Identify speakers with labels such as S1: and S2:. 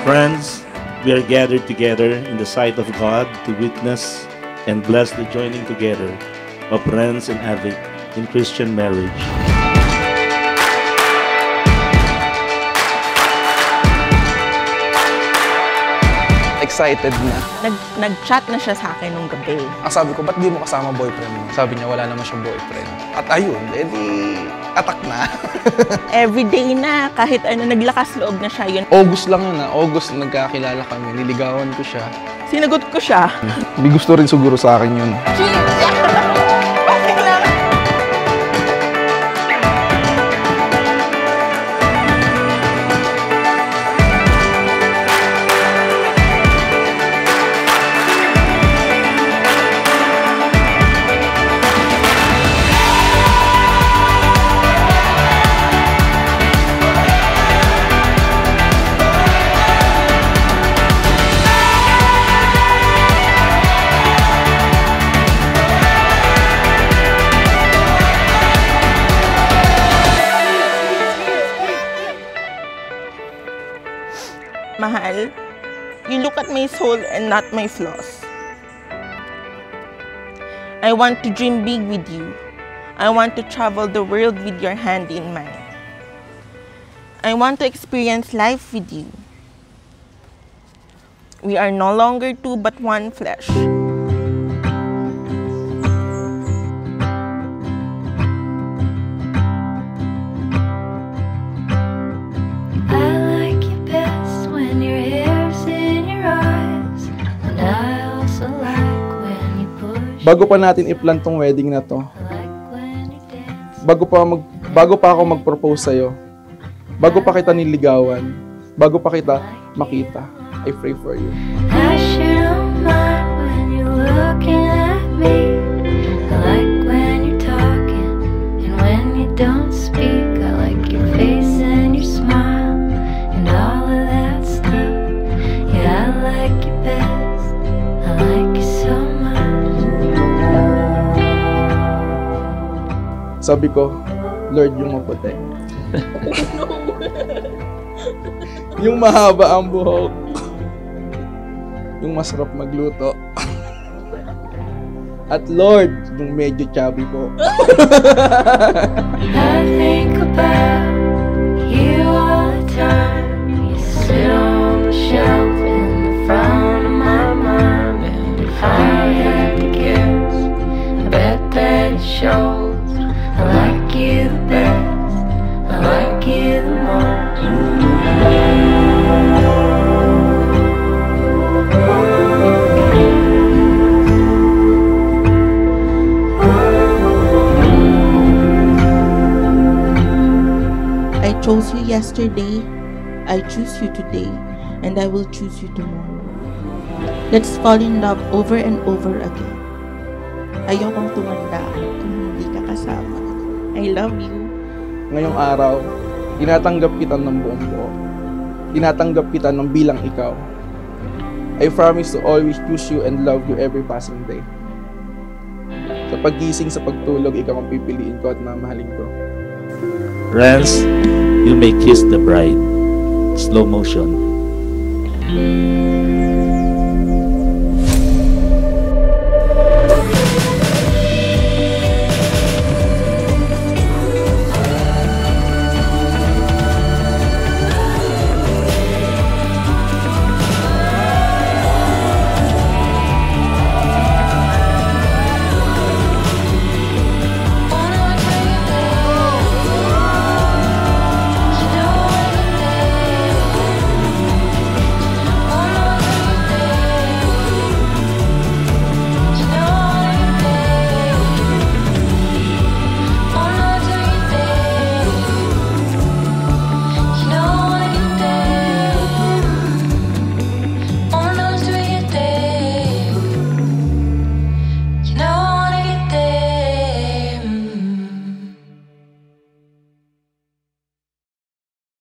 S1: Friends, we are gathered together in the sight of God to witness and bless the joining together of Renz and Avic in Christian marriage.
S2: Excited na.
S3: Nag-chat na siya sa akin nung gabi.
S2: Sabi ko, ba't di mo kasama boyfriend mo? Sabi niya, wala naman siyang boyfriend. At ayun, edi atak na.
S3: Everyday na, kahit ano, naglakas loob na siya yun.
S2: August lang yun na. August nagkakilala kami. Niligawan ko siya.
S3: Sinagot ko siya.
S2: May gusto rin siguro sa akin yun.
S3: Mahal, you look at my soul and not my flaws. I want to dream big with you. I want to travel the world with your hand in mine. I want to experience life with you. We are no longer two but one flesh.
S2: Bago pa natin i-plan tong wedding na to, bago pa ako mag-propose sa'yo, bago pa kita niligawan, bago pa kita makita, I pray for you. Sabi ko, Lord, yung maputi. Yung mahaba ang buhok. Yung masarap magluto. At Lord, yung medyo chubby po.
S4: I think about you all the time. You sit on the shelf in the front of my mind. And if I had to guess, I bet that it shows. I like you the best, I like you the most.
S3: I chose you yesterday, I choose you today, and I will choose you tomorrow. Let's fall in love over and over again. Ayokong tumanda kung hindi ka kasama. I love you.
S2: Ngayong araw, tinatanggap kita ng buong buo. Tinatanggap kita ng bilang ikaw. I promise to always choose you and love you every passing day. Sa paggising, sa pagtulog, ikaw ang pipiliin ko at mamahalin ko.
S1: Renz, you may kiss the bride. Slow motion.